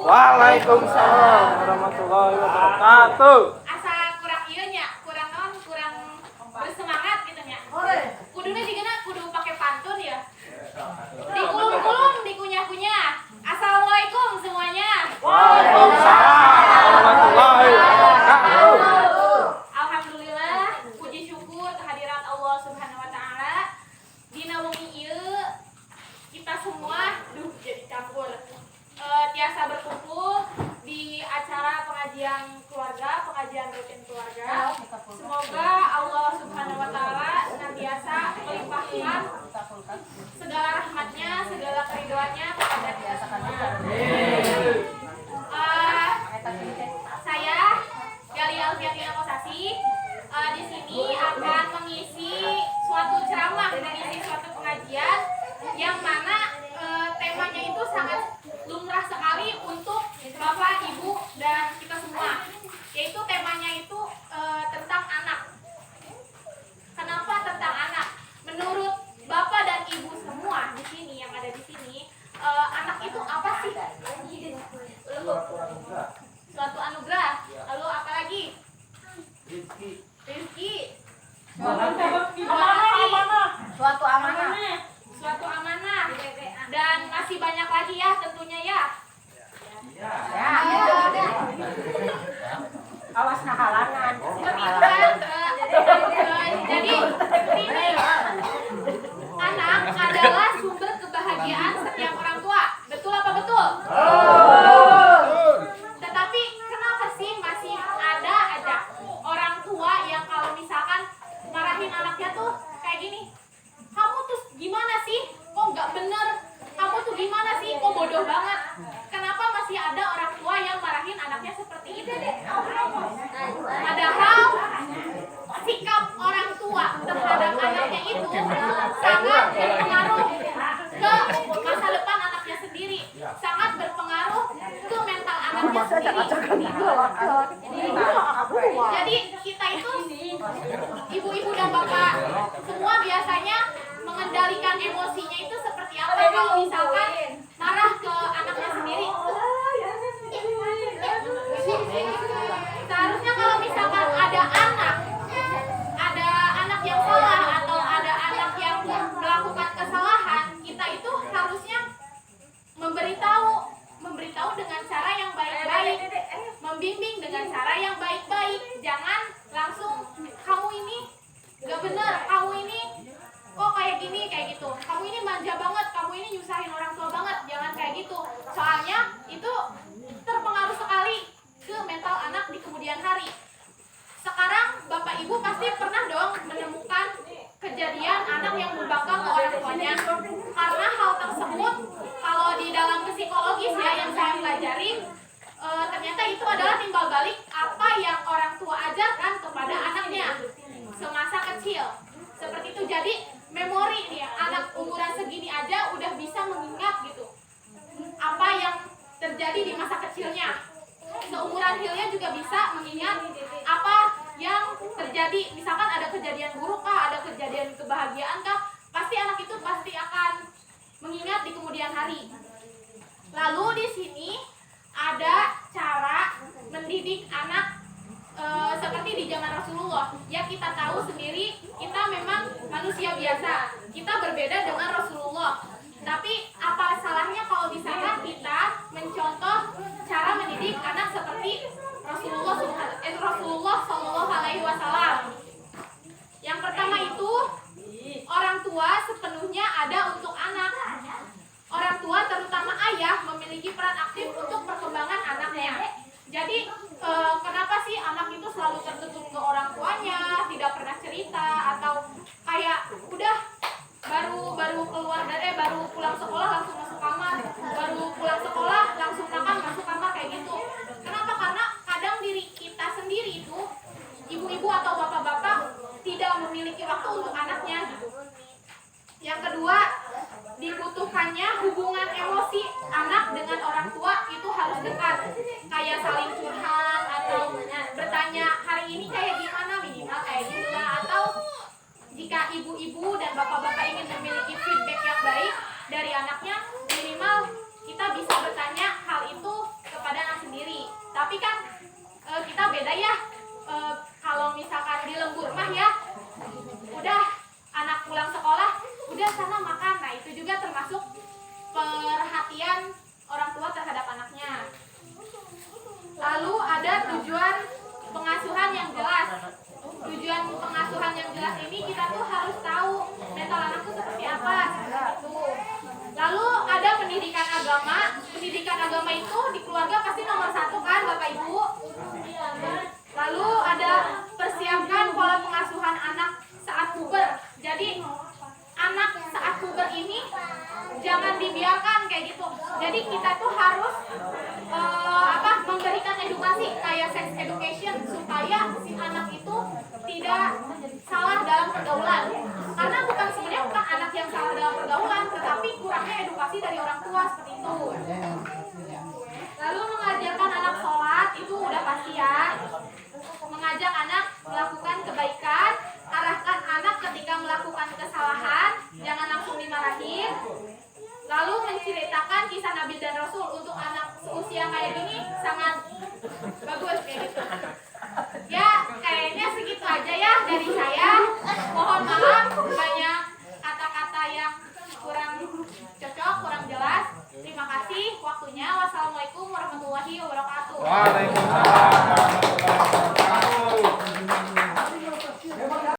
Waalaikumsalam warahmatullahi wabarakatuh. Asa kurang ieu nya, kurang naon, kurang bersemangat gitu nya. Kuduna digana kudu pakai pantun ya. Dikulum-kulum, dikunyah-kunyah. Assalamualaikum semuanya. Waalaikumsalam warahmatullahi wabarakatuh. Alhamdulillah, puji syukur kehadirat Allah Subhanahu wa taala. Dina wengi ieu kita semua jadi campur. Tiasa berkumpul di acara pengajian keluarga, pengajian rutin keluarga. Semoga Allah Subhanahu wa taala senantiasa melimpahkan segala rahmatnya, segala keriduannya kepada kita semua. Saya Gali Alfiatina Kosasi di sini akan mengisi suatu ceramah, mengisi suatu pengajian yang mana temanya itu sangat lumrah sekali untuk Bapak, Ibu, dan kita semua. Yaitu temanya itu tentang anak. Kenapa tentang anak? Menurut Bapak dan Ibu semua di sini yang ada di sini, anak itu apa sih? Suatu anugerah. Lalu apa lagi? Rezeki. Suatu amanah. Suatu amanah. Dan masih banyak lagi ya tentunya ya. Awas nah halangan. Jadi ini anak adalah sumber kebahagiaan setiap orang tua. Betul apa betul? Tetapi kenapa sih masih ada aja orang tua yang kalau misalkan marahin anaknya tuh kayak gini, kamu tuh gimana sih? Kok nggak bener? Kamu tuh gimana sih? Kok bodoh banget? Kenapa masih ada orang tua yang marahin anaknya seperti itu? Padahal sikap orang tua terhadap anaknya itu sangat berpengaruh ke masa depan anaknya sendiri, sangat berpengaruh ke mental anaknya sendiri. Jadi kita itu ibu-ibu dan bapak semua biasanya mengendalikan emosinya itu seperti apa kalau misalkan marah ke anaknya sendiri. Seharusnya kalau misalkan ada anak yang salah atau ada anak yang melakukan kesalahan, kita itu harusnya memberitahu dengan cara yang baik-baik, membimbing dengan cara yang baik-baik. Jangan langsung kamu ini gak bener, kamu ini kok kayak gini, kayak gitu, kamu ini manja banget, kamu ini nyusahin orang tua banget. Jangan kayak gitu, soalnya itu terpengaruh sekali ke mental anak di kemudian hari. Sekarang Bapak Ibu pasti pernah dong menemukan kejadian anak yang membangkang ke orang tuanya. Karena hal tersebut kalau di dalam psikologis ya yang saya pelajari, ternyata itu adalah timbal balik apa yang orang tua ajarkan kepada anaknya semasa kecil. Seperti itu. Jadi memori nih ya, anak umuran segini aja udah bisa mengingat gitu apa yang terjadi di masa kecilnya. Seumuran Hilya juga bisa mengingat apa yang terjadi. Misalkan ada kejadian buruk kah, ada kejadian kebahagiaan kah, pasti anak itu pasti akan mengingat di kemudian hari. Lalu di sini ada cara mendidik anak seperti di zaman Rasulullah. Ya kita tahu sendiri, kita memang manusia biasa, kita berbeda dengan Rasulullah. Tapi apa salahnya kalau misalkan kita mencontoh cara mendidik anak seperti Rasulullah Shallallahu Alaihi Wasallam. Yang pertama itu, orang tua sepenuhnya ada untuk anak. Orang tua terutama ayah memiliki peran aktif untuk perkembangan anaknya. Jadi kenapa sih anak itu selalu tertutup ke orang tuanya, tidak pernah cerita, atau kayak udah baru keluar dari baru pulang sekolah langsung masuk kamar, baru pulang sekolah langsung makan masuk kamar kayak gitu. Kenapa? Karena kadang diri kita sendiri itu, ibu-ibu atau bapak-bapak, tidak memiliki waktu untuk anaknya gitu. Yang kedua, dibutuhkannya hubungan emosi anak dengan orang tua itu harus dekat, kayak saling curhat atau bertanya hari ini kayak gimana, minimal kayak gitulah. Atau jika ibu-ibu dan bapak-bapak ingin memiliki feedback yang baik dari anaknya, minimal kita bisa bertanya hal itu kepada agama. Pendidikan agama itu di keluarga pasti nomor 1 kan Bapak Ibu. Lalu ada persiapkan pola pengasuhan anak saat puber. Jadi anak saat puber ini jangan dibiarkan kayak gitu. Jadi kita tuh harus memberikan edukasi kayak sex education supaya si anak itu tidak salah dalam pergaulan. Karena sebenarnya bukan anak yang salah dalam pergaulan, tetapi kurangnya edukasi dari orang tua seperti itu. Lalu mengajarkan anak sholat itu udah pasti ya. Mengajak anak melakukan kebaikan